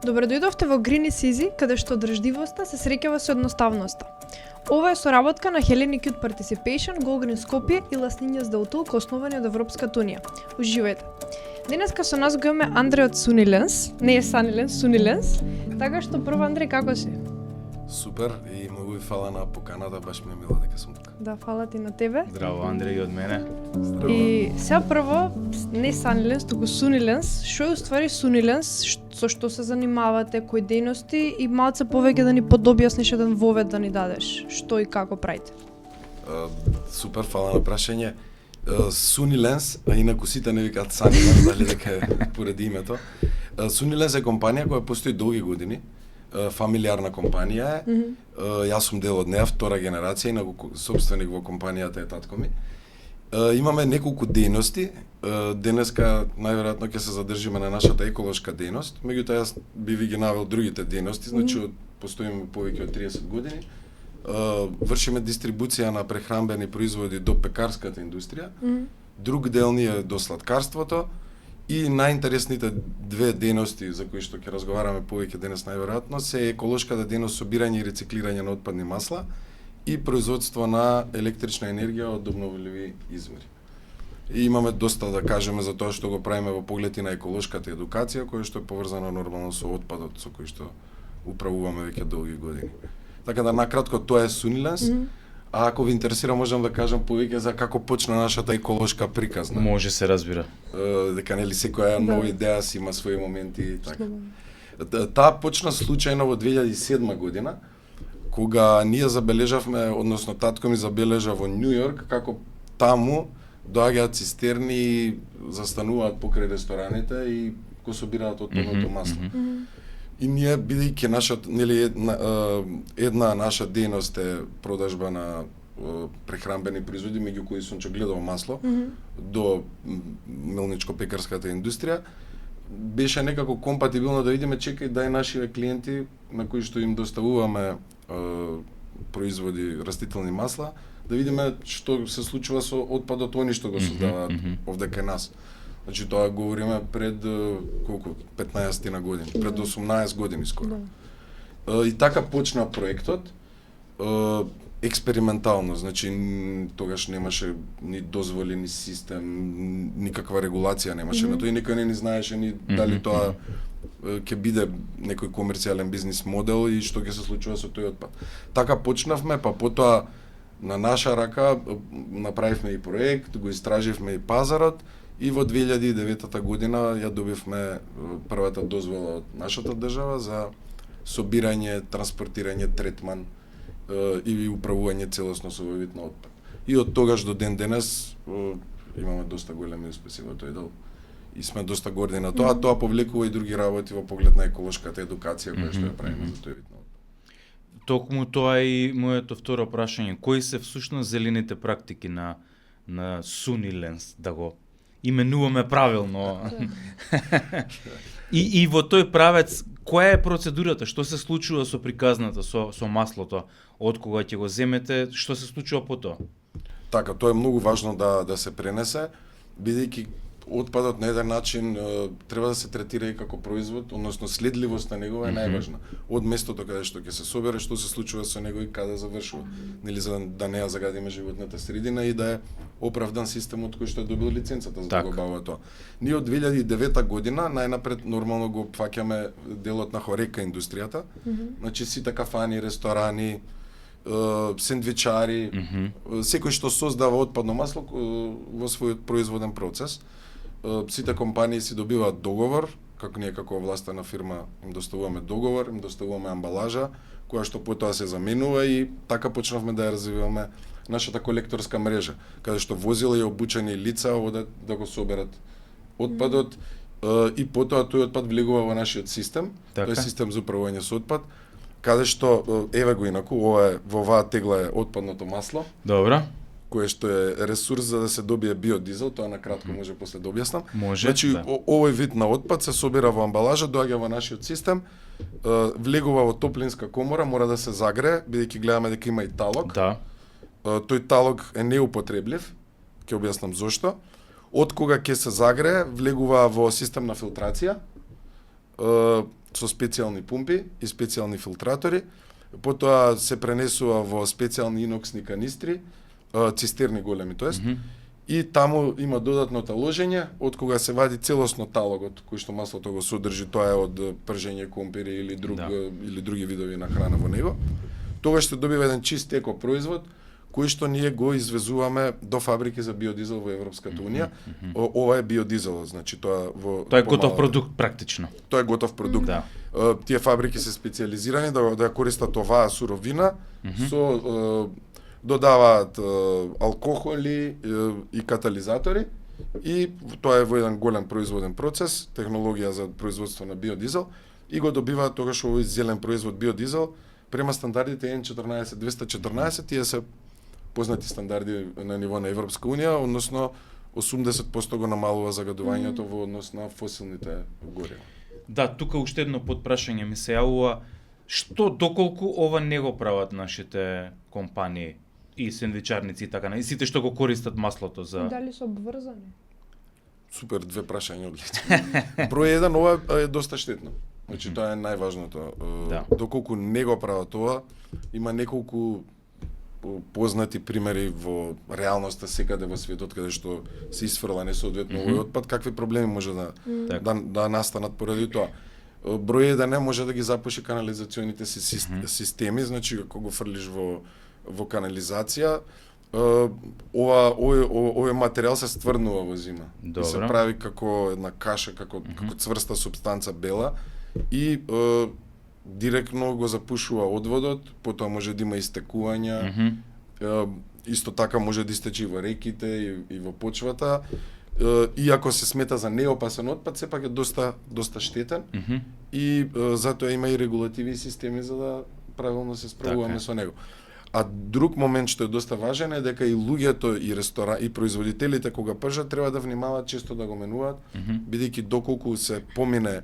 Добредојдовте во Green is Easy, каде што држдивоста се среќава со едноставноста. Ова е соработка на Hellenic Youth Participation, Go Green Skopje и Last Deltouk, основани од Европската унија. Уживајте. Денеска со нас го имаме Андре од Sunnylands, не е Sunnylands, Sunnylands. Така што прво, Андре, како си? Супер и многу ви фала на поканата, баш ми е мило дека сум тука. Да, фала ти на тебе. Здраво, Андре, и од мене. Здраво. И сега прво, не Sunnylands, туку Sunnylands. Што е уствари Sunnylands, со што се занимавате, кои дејности и малце повеќе да ни подобјасниш еден вовед да ни дадеш, што и како правите. Супер, фала на прашање. Sunnylands, а инаку сите не викаат Sunnylands, дали дека е поради името. Sunnylands е компанија која постои долги години. Фамилиарна компанија е. Јас сум дел од неа, втора генерација, инаку собственик во компанијата е татко ми. Имаме неколку дејности. Денеска најверојатно ќе се задржиме на нашата еколошка дејност, меѓутоа јас би ви ги навел другите дејности, значи постоиме повеќе од 30 години. Вршиме дистрибуција на прехранбени производи до пекарската индустрија. Друг дел ни е до сладкарството. И најинтересните две дејности за кои што ќе разговараме повеќе денес најверојатно се еколошката дејност собирање и рециклирање на отпадни масла и производство на електрична енергија од обновливи извори. И имаме доста да кажеме за тоа што го правиме во поглед и на еколошката едукација, која што е поврзана нормално со отпадот со кој што управуваме веќе долги години. Така да накратко тоа е Sunnylands. А ако ви интересира, можам да кажам повеќе за како почна нашата еколошка приказна. Може се разбира. Дека нели секоја нова идеја си има своји моменти и така. Таа почна случајно во 2007 година, кога ние забележавме, односно татко ми забележа во Њу Јорк како таму доаѓаат цистерни и застануваат покрај рестораните и го собираат отпадното масло. И ние, бидејќи нашата, нели, една наша дејност е продажба на прехранбени производи, меѓу кои сончогледово масло, до мелничко-пекарската индустрија, беше некако компатибилно да видиме, чекај, дај нашите клиенти, на кои што им доставуваме производи растителни масла, да видиме што се случува со отпадот, они што го создаваат овде кај нас. Значи тоа говориме пред колку 15 на години, пред 18 години скоро. И така почна проектот експериментално, значи тогаш немаше ни дозволи, ни систем, никаква регулација немаше на тоа и никој не ни знаеше ни дали тоа ќе биде некој комерцијален бизнис модел и што ќе се случува со тој отпад. Така почнавме, па потоа на наша рака направивме и проект, го истраживме и пазарот. И во 2009 година ја добивме првата дозвола од нашата држава за собирање, транспортирање, третман и управување целосно со овој вид на отпад. И од тогаш до ден денес имаме доста големи успеси во тој дел. И сме доста горди на тоа, а тоа повлекува и други работи во поглед на еколошката едукација која што ја правиме за тој вид на отпад. Токму тоа е и моето второ прашање. Кои се всушност зелените практики на Sunnylands, да го именуваме правилно? и во тој правец, која е процедурата? Што се случува со приказната, со маслото? Од кога ќе го земете? Што се случува по тоа? Така, тоа е многу важно да се пренесе, бидејќи отпадот на еден начин треба да се третира и како производ, односно следливост на него е најважна. Од местото каде што ќе се собере, што се случува со него и каде завршува. Нели за да не ја загадиме животната средина и да е оправдан системот кој што е добил лиценцата за да го бавува тоа. Ние од 2009 година најнапред нормално го опфаќаме делот на хорека индустријата. Значи сите кафани, ресторани, сендвичари, секој што создава отпадно масло во својот производен процес. Сите компании си добиваат договор, како ние како овластена фирма им доставуваме договор, им доставуваме амбалажа, која што потоа се заменува и така почнавме да ја развиваме нашата колекторска мрежа, каде што возила и обучени лица одат да го соберат отпадот и потоа тој отпад влегува во нашиот систем, тој е систем за управување со отпад, каде што еве го инаку, ова е во оваа тегла е отпадното масло. Добро. Кое што е ресурс за да се добие биодизел, тоа на кратко може после да објаснам. Може, значи, овој вид на отпад се собира во амбалажа, доаѓа во нашиот систем, влегува во топлинска комора, мора да се загрее, бидејќи гледаме дека има и талог. Да. Тој талог е неупотреблив, ќе објаснам зошто. Од кога ќе се загрее, влегува во систем на филтрација, со специјални пумпи и специјални филтратори, потоа се пренесува во специјални иноксни канистри, цистерни големи, тоест, и таму има додатно таложење, од кога се вади целосно талогот кој што маслото го содржи, тоа е од пржење компири или или други видови на храна во него. Тогаш се добива еден чист еко производ кој што ние го извезуваме до фабрики за биодизел во Европската унија. Ова е биодизел, значи тоа е готов продукт практично. Тоа е готов продукт. Да. Тие фабрики се специјализирани да користат оваа суровина со додаваат алкохоли и катализатори и тоа е во еден голем производен процес, технологија за производство на биодизел и го добиваат тогаш овој зелен производ биодизел према стандардите N14 214, тие се познати стандарди на ниво на Европска унија, односно 80% го намалува загадувањето во однос на фосилните горива. Да, тука уште едно подпрашање ми се јавува, што доколку ова не го прават нашите компании и сендвичарници и така, и сите што го користат маслото за... Дали се обврзани? Супер, две прашања одлично. Број 1, ова е доста штетно. Значи, тоа е најважното. Да. Доколку не го прават тоа, има неколку познати примери во реалноста секаде во светот каде што се исфрла несоодветно овој отпад, какви проблеми може да настанат поради тоа. Број 1 не може да ги запуши канализационите системи, значи ако го фрлиш во канализација, овој материјал се стврнува во зима. И се прави како една каша, како цврста супстанца бела и директно го запушува одводот, потоа може да има истекувања, исто така може да истече и во реките и во почвата. Иако се смета за неопасен отпад, сепак е доста штетен и затоа има и регулативи и системи за да правилно се справуваме со него. А друг момент што е доста важен е дека и луѓето и производителите кога пржат треба да внимаваат често да го менуваат, бидејќи доколку се помине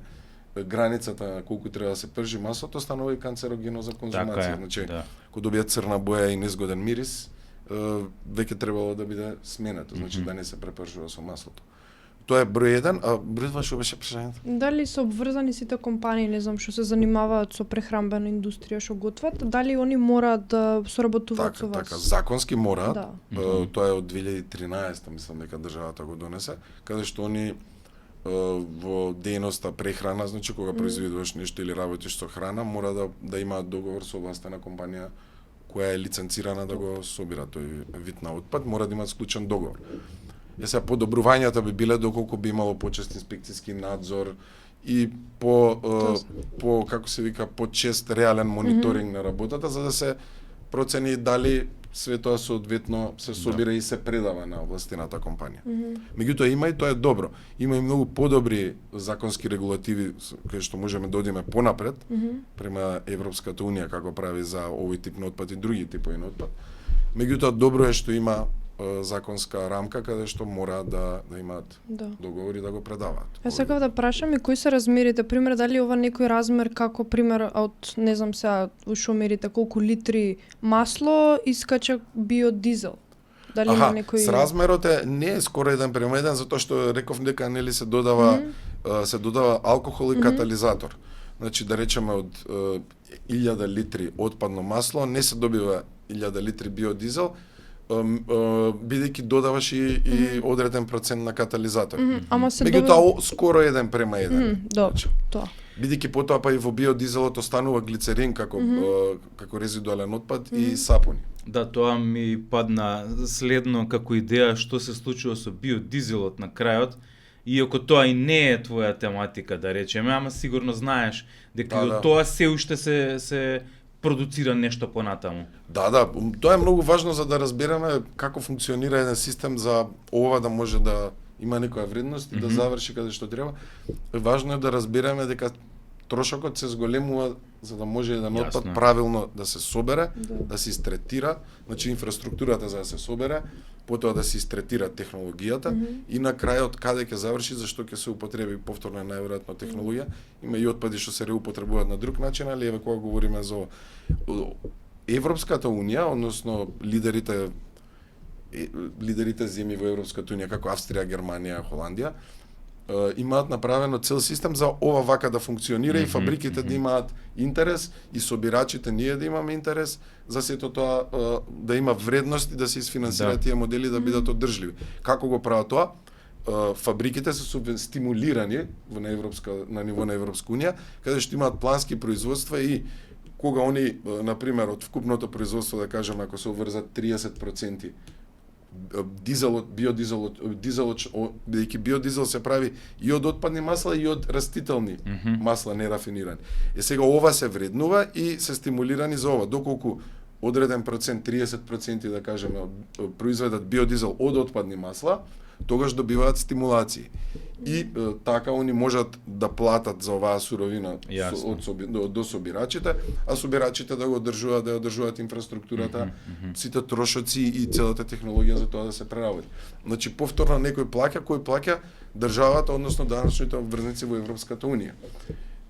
границата на колку треба да се пржи маслото, станува и канцерогено за конзумација. Значи, кога добија црна боја и незгоден мирис, веќе требало да биде сменето, значи да не се препржува со маслото. Тоа е број 1, а број 2 што беше прашањето? Дали се обврзани сите компании, не знам, што се занимаваат со прехрамбена индустрија, што готват, дали они мораат да соработуваат со вас? Така, законски мораат. Тоа е од 2013, мислам дека државата го донесе, каде што они во дејноста прехрана, значи кога произведуваш нешто или работиш со храна, мора да имаат договор со овластена компанија која е лиценцирана да го собира тој вид на отпад, мора да имаат склучен договор. Сега подобрувањата би биле доколку би имало почест инспекцијски надзор и по како се вика, почест реален мониторинг на работата за да се процени дали све тоа соодветно се собира и се предава на овластената компанија. Меѓутоа има и тоа е добро. Има и многу подобри законски регулативи кај што можеме да одиме понапред према Европската унија како прави за овој тип на отпад и други типови на отпад. Меѓутоа добро е што има законска рамка каде што мора да имаат договори да го предаваат. Сакав да прашам и кои се размерите, пример дали ова некој размер како пример од не знам сега ушо мерите колку литри масло искача биодизел. Дали има некој с размерот не е скоро 1:1 затоа што реков дека нели се додава алкохол и катализатор. Значи да речеме од 1000 литри отпадно масло не се добива 1000 литри биодизел, бидејќи додаваш и одреден процент на катализатор. Ама се меѓутоа скоро 1:1. Добро, тоа. Бидејќи потоа па и во биодизелот останува глицерин како резидуален отпад и сапуни. Да, тоа ми падна следно како идеја што се случува со биодизелот на крајот. Иако тоа и не е твоја тематика, да речеме, ама сигурно знаеш дека од тоа се уште се продуцира нешто понатаму. Да, тоа е многу важно за да разбереме како функционира еден систем за ова да може да има некоја вредност и да заврши каде што треба. Важно е да разбереме дека трошокот се зголемува за да може еден отпад правилно да се собере, да се истретира, значи инфраструктурата за да се собере, потоа да се истретира технологијата и на крајот каде ќе заврши, зашто ќе се употреби повторно најверојатно технологија. Има и отпади што се реупотребуваат на друг начин, али еве кога говориме за Европската унија, односно лидерите земји во Европската унија како Австрија, Германија, Холандија, имаат направено цел систем за ова вака да функционира и фабриките да имаат интерес и собирачите ние да имаме интерес за сето тоа да има вредност и да се изфинансираат тие модели да бидат одржливи. Како го прават тоа? Фабриките се стимулирани на ниво на Европска унија, каде што имаат плански производства и кога они, например, од вкупното производство, да кажеме, ако се обврзат 30% бидејќи биодизел се прави и од отпадни масла и од растителни масла нерафинирани. Сега ова се вреднува и се стимулирани за ова, доколку одреден процент, 30% да кажеме, произведат биодизел од отпадни масла, тогаш добиваат стимулации. И така они можат да платат за оваа суровина до собирачите, а собирачите да го одржуваат, да одржуваат инфраструктурата, сите трошоци и целата технологија за тоа да се преработи. Значи повторно некој плаќа, кој плаќа државата, односно данъчните обврзници во Европската унија.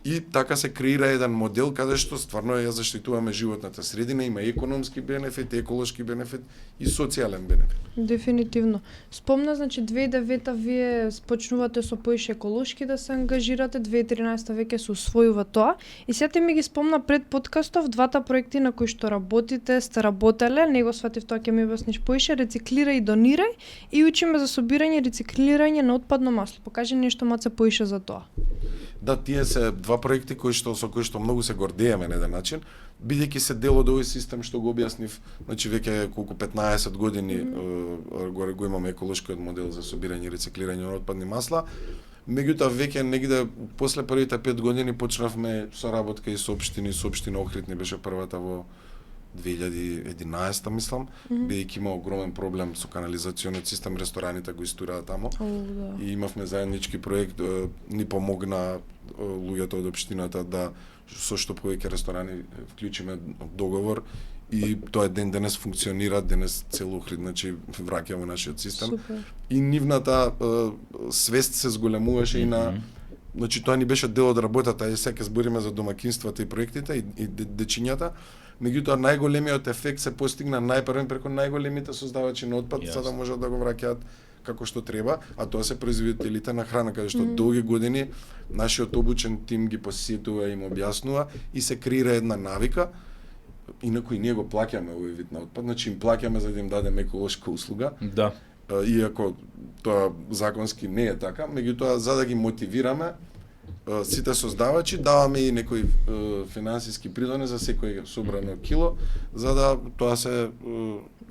И така се креира еден модел каде што стварно ја заштитуваме животната средина, има економски бенефит, еколошки бенефит и социјален бенефит. Дефинитивно. Спомна, значи 2009 вие почнувате со поише еколошки да се ангажирате, 2013 веќе се усвојува тоа. И сета ми ги спомна пред подкастов двата проекти на кои што работите, сте работеле, него сватив тоа ќе ми обясниш поише, рециклирај и донирај и учиме за собирање и рециклирање на отпадно масло. Покажи нешто маце поише за тоа. Да, тие се два проекти со кои што многу се гордееме на еден начин, бидејќи се дел од овој систем што го објаснив, значи веќе колку 15 години го имаме еколошкиот модел за собирање и рециклирање на отпадни масла. Меѓутоа веќе негде после првите 5 години почнавме соработка и со општина Охрид не беше првата во 2011 мислам, бидејќи има огромен проблем со канализациониот систем, рестораните го истураа тамо. И имавме заеднички проект, ни помогна луѓето од општината да со што повеќе ресторани вклучиме договор и тоа денес функционира, денес цел Охрид, значи враќа во нашиот систем. Супер. И нивната свест се зголемуваше и на значи тоа ни беше дел од работата, и сега збориме за домакинствата и проектите и дечињата. Меѓутоа најголемиот ефект се постигна најпрвен преку најголемите создавачи на отпад, за да можат да го враќаат како што треба, а тоа се производителите на храна, каде што долги години нашиот обучен тим ги посетува и им објаснува и се креира една навика. Инаку и ние го плаќаме овој вид на отпад, значи им плаќаме за да им дадеме еколошка услуга. Да. Иако тоа законски не е така, меѓутоа за да ги мотивираме сите создавачи, даваме и некои финансиски придоне за секој собрано кило, за да тоа се,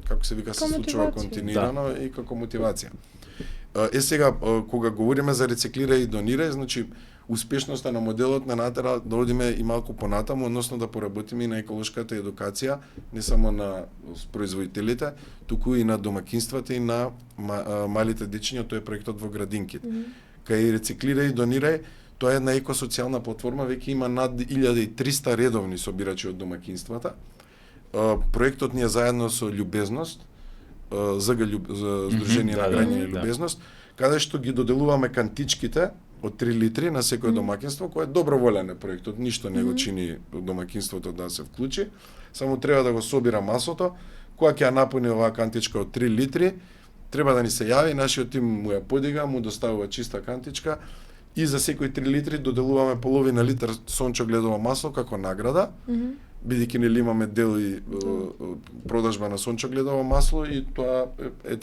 како се вика, се случува континуирано и како мотивација. Сега, кога говориме за рециклирај и донирај, значи успешноста на моделот на натера да одиме и малку понатаму, односно да поработиме и на еколошката едукација, не само на производителите, туку и на домакинствата и на малите дечиња, тоа е проектот во градинките. Кај рециклирај и донирај, тоа е една екосоцијална платформа, веќе има над 1300 редовни собирачи од домакинствата. Проектот ни е заедно со Љубезност, за Сдружение на граѓани Љубезност, каде што ги доделуваме кантичките од 3 литри на секој домакинство, кој е доброволен проектот, ништо не го чини домакинството да се вклучи, само треба да го собира масото, кога ќе ја напуни оваа кантичка од 3 литри, треба да ни се јави, нашиот тим му ја подига, му доставува чиста кантичка и за секој 3 литри доделуваме половина литар сончогледово масло како награда, бидејќи нели имаме дел и продажба на сончогледово масло и тоа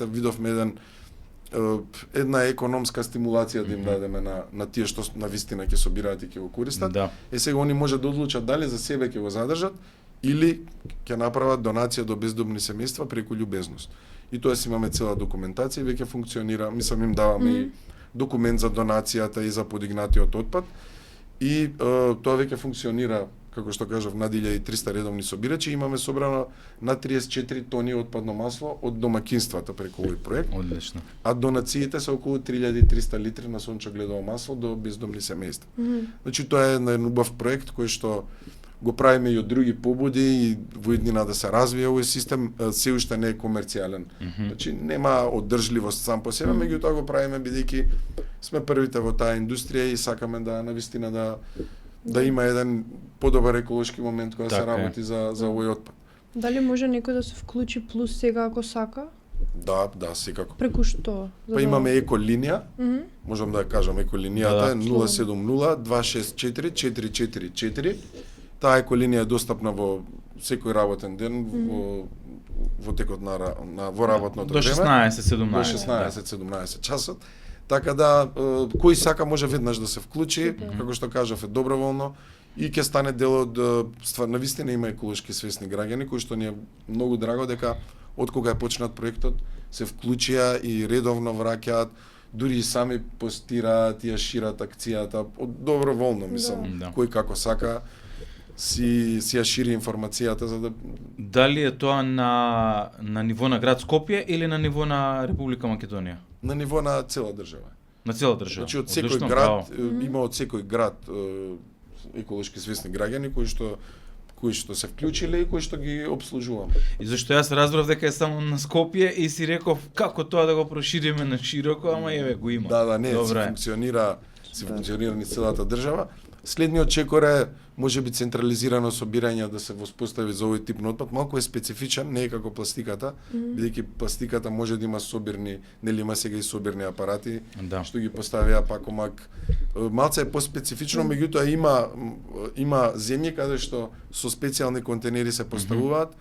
видовме една економска стимулација да им дадеме на тие што на вистина ќе собираат и ќе го користат. Да. Сега они може да одлучат дали за себе ќе го задржат или ќе направат донација до бездомни семејства преку Љубезност. И тоа си имаме цела документација и веќе функционира, мислам им даваме и документ за донацијата и за подигнатиот отпад. И тоа веќе функционира, како што кажав, над 1300 редовни собирачи, имаме собрано на 34 тони отпадно масло од домакинствата преку овој проект. Одлично. А донациите се околу 3300 литри на сончогледово масло до бездомни семејства. Значи тоа е еден убав проект кој што го правиме и од други побуди и во иднина да се развие овој систем, се уште не е комерцијален. Значи нема одржливост сам по себе, меѓутоа го правиме бидејќи сме првите во таа индустрија и сакаме да навистина да има еден подобар еколошки момент кога се работи за овој отпад. Дали може некој да се вклучи плюс сега ако сака? Да, секако. Преку што? Па имаме еколинија, Мгм. можам да ја кажам, еколинијата е Да. 070-264-444. Таа еколинија е достапна во секој работен ден во текот во работното До време. 16-17. До 16-17 часот. Така да кој сака може веднаш да се вклучи, како што кажав е доброволно и ќе стане дел од навистина има еколошки свесни граѓани кои што ни е многу драго дека од кога е почнат проектот се вклучија и редовно враќаат, дури и сами постираат и ја шират акцијата доброволно, мислам, Да. кој како сака си ја шири информацијата за да Дали е тоа на ниво на град Скопје или на ниво на Република Македонија? на ниво на цела држава. На цела држава. Значи од секој Одлично, град браво. има од секој град еколошки свесни граѓани кои што се вклучиле и кои што ги обслужуваме. И зашто јас разбрав дека е само на Скопје и си реков како тоа да го прошириме на широко, ама еве го има. Да, не, Добра е. си функционира низ целата држава. Следниот чекор е можеби централизирано собирање да се воспостави за овој тип на отпад, малку е специфичен, не е како пластиката, бидејќи пластиката може да има собирни, нели има сега и собирни апарати, Да. што ги поставија пакомак. Малце е поспецифично, меѓутоа има земји каде што со специјални контейнери се поставуваат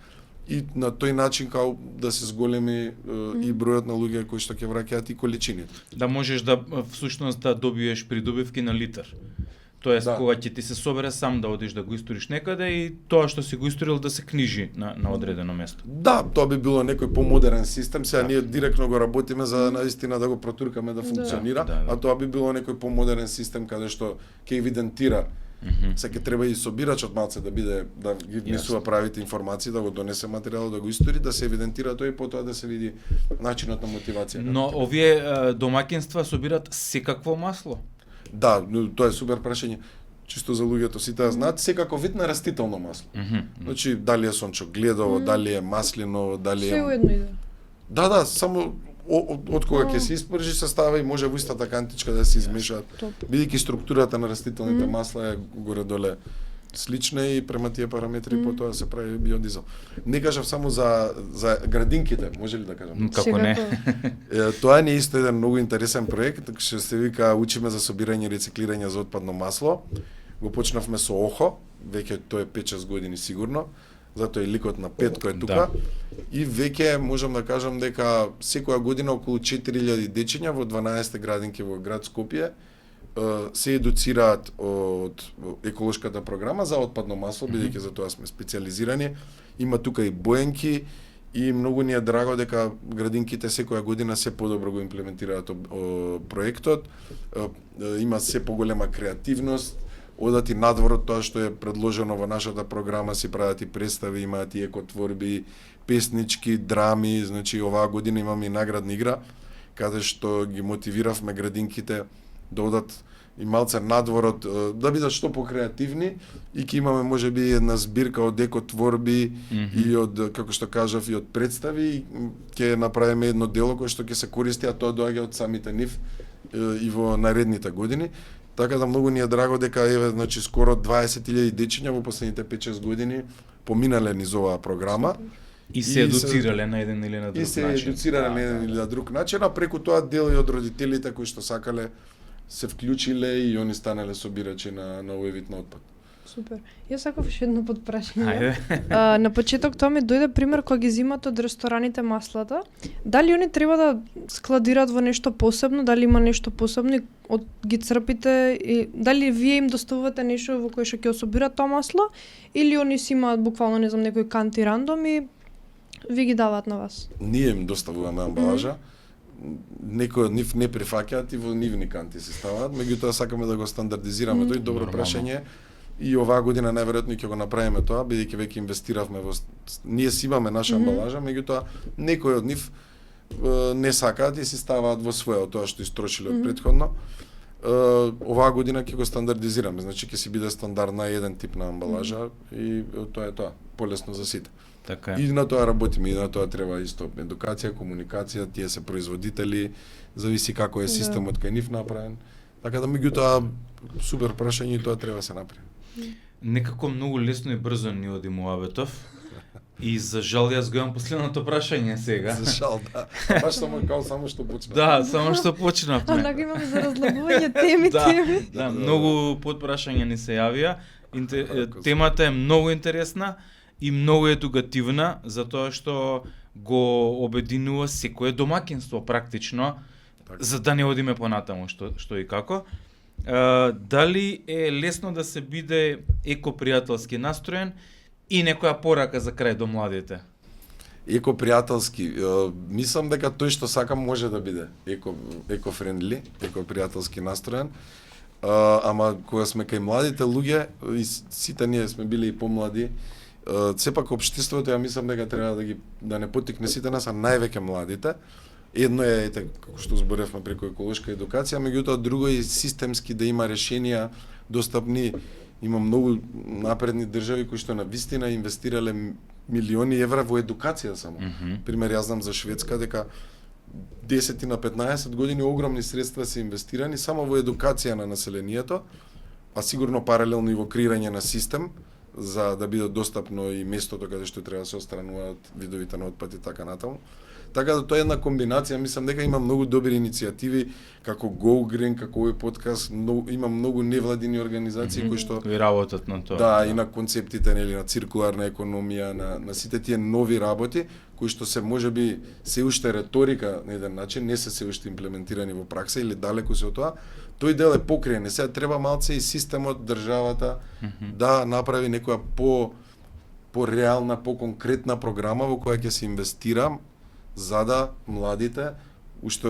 и на тој начин као да се зголеми и бројот на луѓе кои што ќе враќаат и количините. Да можеш да всушност да добиеш придобивки на литар. Тоест, Да. кога ќе ти се собере сам да одиш да го историш некаде и тоа што си го историл да се книжи на одредено место. Да, тоа би било некој помодерен систем, сега ние директно го работиме за наистина да го протуркаме да функционира, Да. а тоа би било некој помодерен систем каде што ќе евидентира. Се ќе треба и собирачот малце да биде да ги внесува правите информации, да го донесе материјалот, да го истори, да се евидентира тоа и потоа да се види начинот на мотивација. Но овие домаќинства собират секакво масло. Да, но тоа е супер прашање. Чисто за луѓето сите да знаат, секако вид на растително масло. Значи, дали е сончогледово, дали е маслиново, дали Се е... уедно иде. Да, само од кога ќе се испржи се става и може во истата кантичка да се измешаат. Топ. Бидејќи структурата на растителните масла е горе-доле слична и према тие параметри потоа се прави биодизел. Не кажав само за градинките, може ли да кажам? Како не? Тоа не е исто еден многу интересен проект, што се вика учиме за собирање и рециклирање за отпадно масло. Го почнавме со ОХО, веќе тоа е 5-6 години сигурно. Затоа и ликот на Петко е тука. Да. И веќе можам да кажам дека секоја година околу 4000 дечиња во 12 градинки во град Скопје се едуцираат од еколошката програма за отпадно масло, бидејќи за тоа сме специјализирани. Има тука и боенки и многу ни е драго дека градинките секоја година се подобро го имплементираат проектот. Има се поголема креативност, одат и надвор од тоа што е предложено во нашата програма, си прават и представи, имаат и екотворби, песнички, драми, значи оваа година имаме и наградна игра, каде што ги мотивиравме градинките да одат и малце надвор од да бидат што покреативни и ќе имаме можеби една збирка од екотворби и од, како што кажав, и од представи и ќе направиме едно дело кое што ќе се користи, а тоа доаѓа од самите нив и во наредните години. Така да многу ни е драго дека еве значи скоро 20.000 дечиња во последните 5-6 години поминале низ оваа програма. И се едуцирале на еден или на друг начин. И се едуцирале на еден или на друг начин, а преку тоа дел и од родителите кои што сакале се вклучиле и они станале собирачи на овој вид на отпад. Супер. Јас сакав уште едно подпрашање. Ајде. На почеток тоа ми дојде пример кога ги зимат од рестораните маслата. Дали они треба да складираат во нешто посебно, дали има нешто посебно од ги црпите и дали вие им доставувате нешто во кое што ќе собираат тоа масло или они си имаат буквално не знам некои канти рандом и ви ги даваат на вас? Ние им доставуваме амбалажа. Некои од нив не прифаќаат и во нивни канти се ставаат, меѓутоа сакаме да го стандардизираме. Тоа е добро Нормално. прашање. И оваа година најверојатно ќе го направиме тоа, бидејќи веќе инвестиравме во ние си имаме наша амбалажа, меѓутоа некои од нив не сакаат и си ставаат во своје тоа што истрошиле од претходно. Оваа година ќе го стандардизираме, значи ќе си биде стандардна еден тип на амбалажа и тоа е тоа, полесно за сите. Така И е. на тоа работиме, и на тоа треба исто едукација, комуникација, тие се производители, зависи како е системот кај нив направен. Така да меѓутоа супер прашање и тоа треба да се направи. Некако многу лесно и брзо ни оди муабетов. И за жал јас го имам последното прашање сега. За жал, да. Баш само што почна. Да, само што почнавме. Онака имаме за разлагување теми. Да, многу подпрашања ни се јавија. Темата е многу интересна и многу едукативна, затоа што го обединува секое домаќинство практично, за да не одиме понатаму што и како. Дали е лесно да се биде екопријателски настроен и некоја порака за крај до младите? Екопријателски, мислам дека тој што сакам може да биде екофрендли, екопријателски настроен. Ама кога сме кај младите луѓе, и сите ние сме били и помлади, сепак општеството ја мислам дека треба да не поттикне сите нас, а највеќе младите. Едно е, како што зборевме, преку еколошка едукација, меѓутоа друго е системски да има решенија достапни. Има многу напредни држави кои што на вистина инвестирале милиони евра во едукација само. Пример, јас знам за Шведска дека 10 на 15 години огромни средства се инвестирани само во едукација на населението, а сигурно паралелно и во креирање на систем за да биде достапно и местото каде што треба да се отстрануваат видовите на отпад и така натаму. Така да тоа е една комбинација, мислам дека има многу добри иницијативи, како Go Green, како овој подкаст, има многу невладини организации кои што кои работат на тоа. Да, и на концептите, нели, на циркуларна економија, на сите тие нови работи кои што се можеби се уште реторика на еден начин, не се уште имплементирани во пракса или далеку се од тоа. Тој дел е покриен. Сега треба малце и системот, државата да направи некоја по реална, по конкретна програма во која ќе се инвестира за да младите уште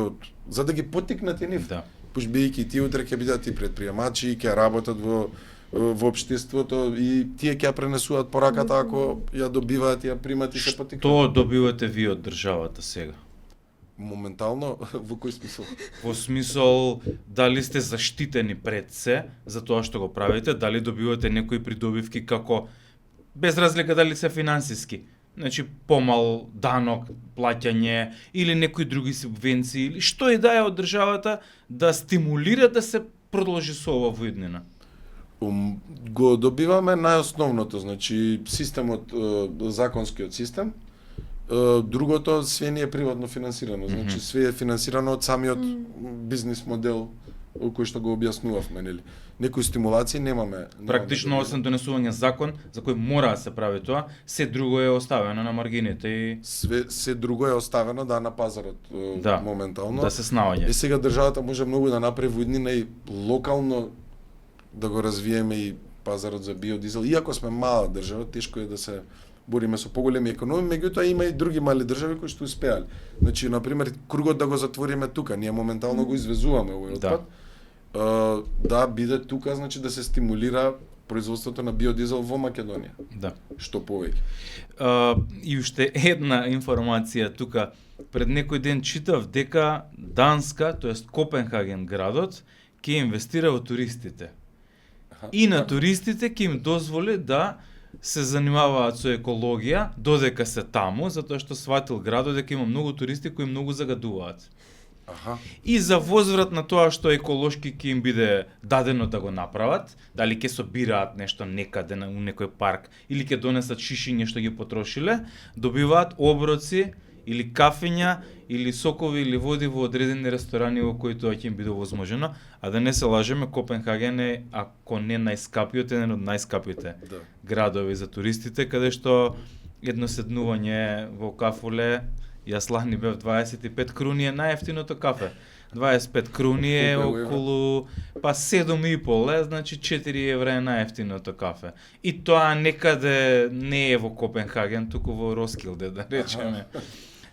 за да ги поттикнат и нив. Да. Пуш бидејќи тие утре ќе бидат и претприемачи, ќе работат во општеството и тие ќе ја пренесуваат пораката ако ја добиваат, ја примат и се поттикнат. Што добивате ви од државата сега? Моментално, во кој смисол? Во смисол, дали сте заштитени пред се за тоа што го правите, дали добивате некои придобивки како, без разлика дали се финансиски, значи помал данок, плаќање или некои други субвенции, или што и да е од државата да стимулира да се продолжи со ова во иднина? Го добиваме најосновното, значи системот, законскиот систем. Другото, све не е приватно финансирано, значи све е финансирано од самиот бизнис модел кој што го објаснувавме, нели. Некои стимулации немаме. Практично освен донесување закон за кој мора да се прави тоа, се друго е оставено на маргините и се друго е оставено на пазарот моментално. Да се снаоѓа. И сега државата може многу да направи во иднина и локално да го развиеме и пазарот за биодизел. Иако сме мала држава, тешко е да се бориме со поголеми економии, меѓутоа има и други мали држави кои што успеале. Значи, на пример, кругот да го затвориме тука, ние моментално го извезуваме овој отпад. Да биде тука, значи да се стимулира производството на биодизел во Македонија. Да. Што повеќе. И уште една информација тука. Пред некој ден читав дека Данска, тоест Копенхаген градот, ќе инвестира во туристите. И на туристите ќе им дозволи да се занимаваат со екологија додека се таму, затоа што сватил градот дека има многу туристи кои многу загадуваат. И за возврат на тоа што еколошки ќе им биде дадено да го направат, дали ќе собираат нешто некаде у некој парк или ќе донесат шишиња што ги потрошиле, добиваат оброци или кафења или сокови или води во одредени ресторани во кои тоа ќе им биде возможено, а да не се лажеме, Копенхаген е, ако не најскапиот, еден од најскапите градови за туристите, каде што едно седнување во кафуле, јас лани бев 25 круни е најефтиното кафе. 25 круни е околу 7,5 е, значи 4 евра е најефтиното кафе. И тоа некаде не е во Копенхаген, туку во Роскилде, да речеме.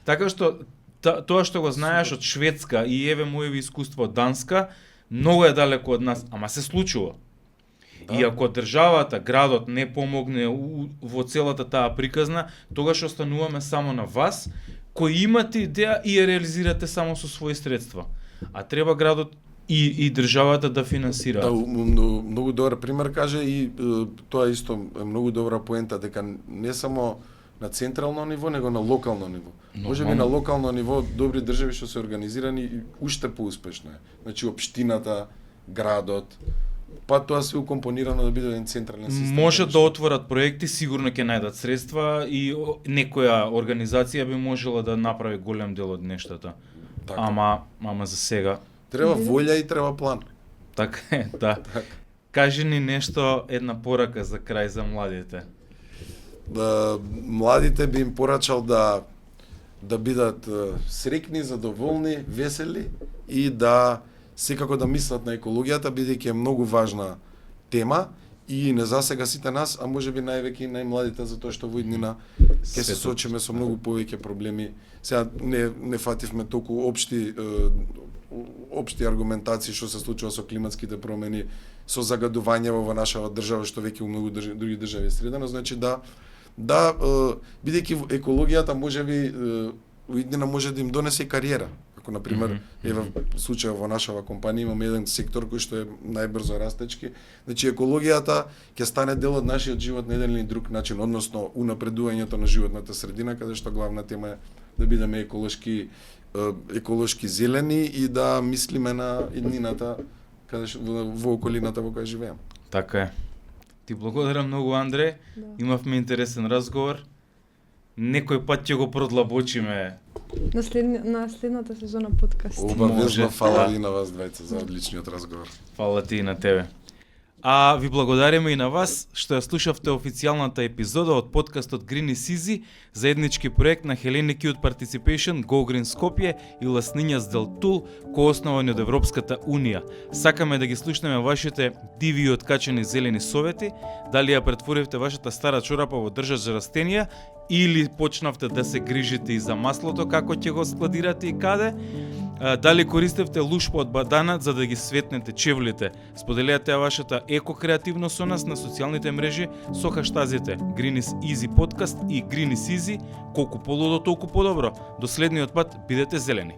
Така што тоа што го знаеш од Шведска и еве моеви искуства од Данска, многу е далеко од нас, ама се случува. И ако државата, градот не помогне во целата таа приказна, тогаш остануваме само на вас, кои имате идеја и ја реализирате само со своји средства. А треба градот и државата да финансираат. Да, многу добар пример каже и тоа исто е многу добра поента, дека не само на централно ниво, него на локално ниво. Може би на локално ниво добри држави што се организирани уште поуспешно е. Значи општината, градот, па тоа се укомпонирано да биде еден централен систем. Може да отворат проекти, сигурно ќе најдат средства и некоја организација би можела да направи голем дел од нештата. Така. Ама за сега Треба волја и треба план. така е, да. Кажи ни нешто, една порака за крај за младите. Да, младите би им порачал да бидат среќни, задоволни, весели и да секако да мислат на екологијата, бидејќи е многу важна тема и не засега сите нас, а можеби највеќе и најмладите, затоа што во иднина ќе се соочиме со многу повеќе проблеми. Сега не фативме толку општи аргументации што се случува со климатските промени, со загадување во нашава држава, што веќе у многу други држави е средено, значи бидејќи екологијата можеби у иднина може да им донесе и кариера. Како например, еве случајот во нашава компанија имаме еден сектор кој што е најбрзо растечки, значи екологијата ќе стане дел од нашиот живот на еден или друг начин, односно унапредувањето на животната средина, каде што главна тема е да бидеме еколошки зелени и да мислиме на иднината каде во околината во која живееме. Така е. Ти благодарам многу, Андре. Да. Имавме интересен разговор. Некој пат ќе го продлабочиме. На следната сезона подкаст. Обавезно Може, фала да. и на вас двајца за одличниот разговор. Фала ти и на тебе. А ви благодариме и на вас што ја слушавте официјалната епизода од подкастот Green is Easy, заеднички проект на Hellenic Youth Participation, Go Green Skopje и Ласнињас Дел Тул, коосновани од Европската Унија. Сакаме да ги слушнеме вашите диви и откачени зелени совети, дали ја претворивте вашата стара чорапа во држач за растенија, или почнавте да се грижите и за маслото, како ќе го складирате и каде, дали користевте лушпа од баданат за да ги светнете чевлите. Споделете вашата еко-креативност со нас на социјалните мрежи со хаштазите Green is Easy Podcast и Green is Easy, колку полудо толку подобро. До следниот пат, бидете зелени.